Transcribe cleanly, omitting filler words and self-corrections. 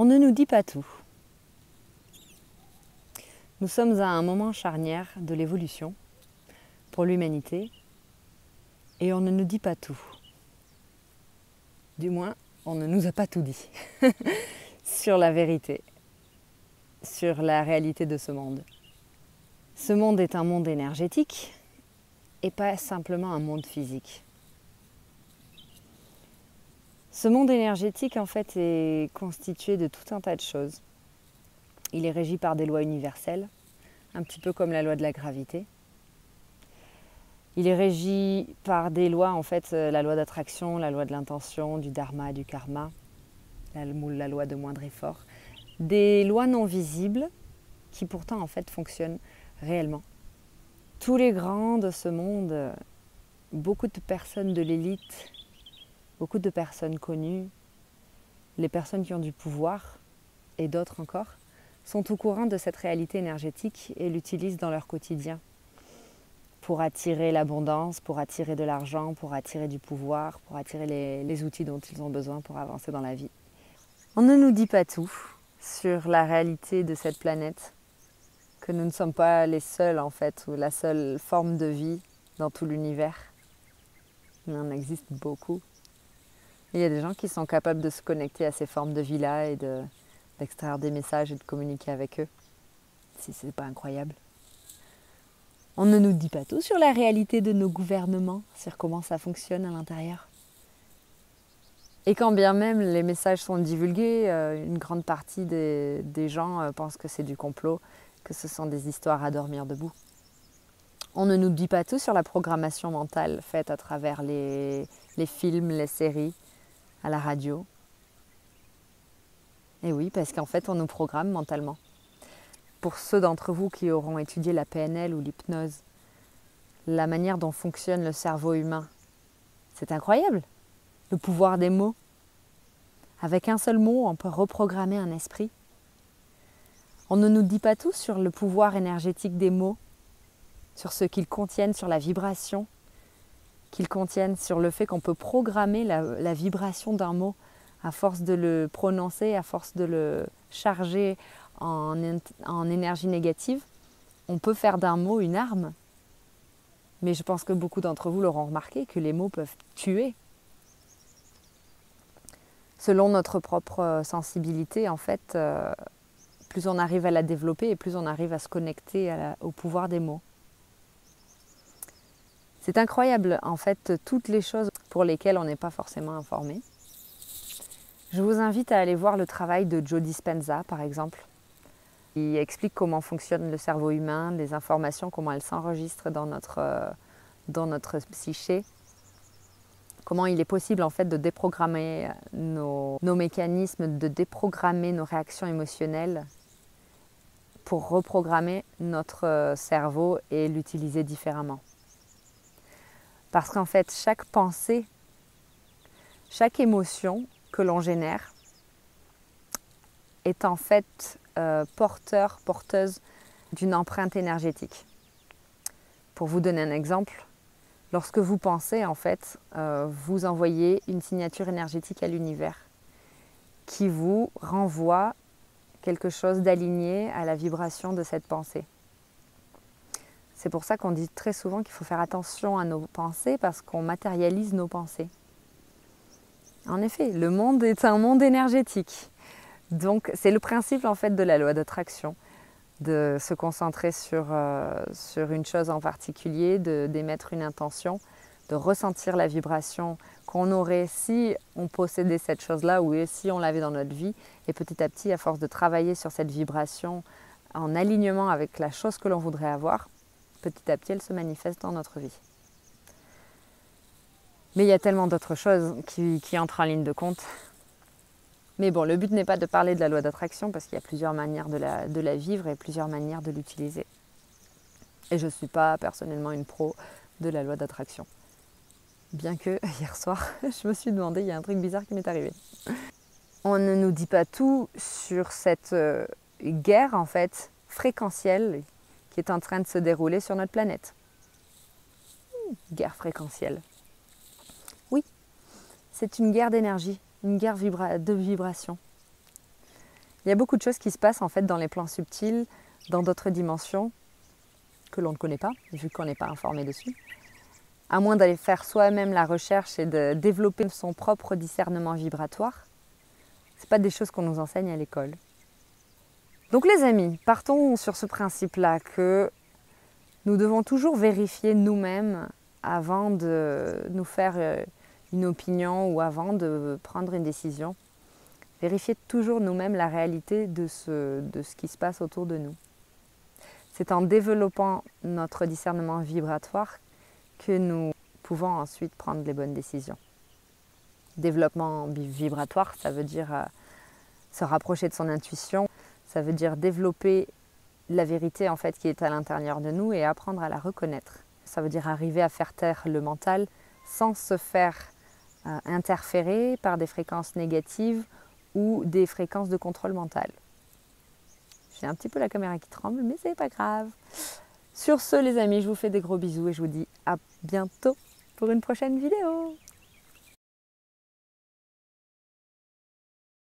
On ne nous dit pas tout. Nous sommes à un moment charnière de l'évolution pour l'humanité et on ne nous dit pas tout. Du moins, on ne nous a pas tout dit sur la vérité, sur la réalité de ce monde. Ce monde est un monde énergétique et pas simplement un monde physique. Ce monde énergétique, en fait, est constitué de tout un tas de choses. Il est régi par des lois universelles, un petit peu comme la loi de la gravité. Il est régi par des lois, en fait, la loi d'attraction, la loi de l'intention, du dharma, du karma, la loi de moindre effort. Des lois non visibles qui pourtant, en fait, fonctionnent réellement. Tous les grands de ce monde, beaucoup de personnes de l'élite, beaucoup de personnes connues, les personnes qui ont du pouvoir et d'autres encore, sont au courant de cette réalité énergétique et l'utilisent dans leur quotidien pour attirer l'abondance, pour attirer de l'argent, pour attirer du pouvoir, pour attirer les outils dont ils ont besoin pour avancer dans la vie. On ne nous dit pas tout sur la réalité de cette planète, que nous ne sommes pas les seuls en fait, ou la seule forme de vie dans tout l'univers. Il en existe beaucoup. Il y a des gens qui sont capables de se connecter à ces formes de vie-là et d'extraire des messages et de communiquer avec eux. Si c'est pas incroyable. On ne nous dit pas tout sur la réalité de nos gouvernements, sur comment ça fonctionne à l'intérieur. Et quand bien même les messages sont divulgués, une grande partie des gens pensent que c'est du complot, que ce sont des histoires à dormir debout. On ne nous dit pas tout sur la programmation mentale faite à travers les films, les séries, à la radio. Et oui, parce qu'en fait, on nous programme mentalement. Pour ceux d'entre vous qui auront étudié la PNL ou l'hypnose, la manière dont fonctionne le cerveau humain, c'est incroyable. Le pouvoir des mots. Avec un seul mot, on peut reprogrammer un esprit. On ne nous dit pas tout sur le pouvoir énergétique des mots, sur ce qu'ils contiennent, sur la vibration qu'ils contiennent, sur le fait qu'on peut programmer la vibration d'un mot à force de le prononcer, à force de le charger en énergie négative. On peut faire d'un mot une arme. Mais je pense que beaucoup d'entre vous l'auront remarqué, que les mots peuvent tuer. Selon notre propre sensibilité, en fait, plus on arrive à la développer et plus on arrive à se connecter au pouvoir des mots. C'est incroyable, en fait, toutes les choses pour lesquelles on n'est pas forcément informé. Je vous invite à aller voir le travail de Joe Dispenza, par exemple. Il explique comment fonctionne le cerveau humain, les informations, comment elles s'enregistrent dans notre psyché. Comment il est possible, en fait, de déprogrammer nos mécanismes, de déprogrammer nos réactions émotionnelles pour reprogrammer notre cerveau et l'utiliser différemment. Parce qu'en fait, chaque pensée, chaque émotion que l'on génère est en fait porteuse d'une empreinte énergétique. Pour vous donner un exemple, lorsque vous pensez, en fait, vous envoyez une signature énergétique à l'univers qui vous renvoie quelque chose d'aligné à la vibration de cette pensée. C'est pour ça qu'on dit très souvent qu'il faut faire attention à nos pensées parce qu'on matérialise nos pensées. En effet, le monde est un monde énergétique. Donc c'est le principe en fait de la loi d'attraction, de se concentrer sur une chose en particulier, d'émettre une intention, de ressentir la vibration qu'on aurait si on possédait cette chose-là ou si on l'avait dans notre vie. Et petit à petit, à force de travailler sur cette vibration en alignement avec la chose que l'on voudrait avoir, petit à petit, elle se manifeste dans notre vie. Mais il y a tellement d'autres choses qui entrent en ligne de compte. Mais bon, le but n'est pas de parler de la loi d'attraction parce qu'il y a plusieurs manières de la vivre et plusieurs manières de l'utiliser. Et je ne suis pas personnellement une pro de la loi d'attraction. Bien que hier soir, je me suis demandé, il y a un truc bizarre qui m'est arrivé. On ne nous dit pas tout sur cette guerre en fait fréquentielle qui est en train de se dérouler sur notre planète. Guerre fréquentielle. Oui, c'est une guerre d'énergie, une guerre de vibration. Il y a beaucoup de choses qui se passent en fait dans les plans subtils, dans d'autres dimensions que l'on ne connaît pas, vu qu'on n'est pas informé dessus. À moins d'aller faire soi-même la recherche et de développer son propre discernement vibratoire, ce n'est pas des choses qu'on nous enseigne à l'école. Donc les amis, partons sur ce principe-là que nous devons toujours vérifier nous-mêmes avant de nous faire une opinion ou avant de prendre une décision. Vérifier toujours nous-mêmes la réalité de ce qui se passe autour de nous. C'est en développant notre discernement vibratoire que nous pouvons ensuite prendre les bonnes décisions. Développement vibratoire, ça veut dire se rapprocher de son intuition, ça veut dire développer la vérité en fait qui est à l'intérieur de nous et apprendre à la reconnaître. Ça veut dire arriver à faire taire le mental sans se faire interférer par des fréquences négatives ou des fréquences de contrôle mental. J'ai un petit peu la caméra qui tremble, mais c'est pas grave. Sur ce, les amis, je vous fais des gros bisous et je vous dis à bientôt pour une prochaine vidéo.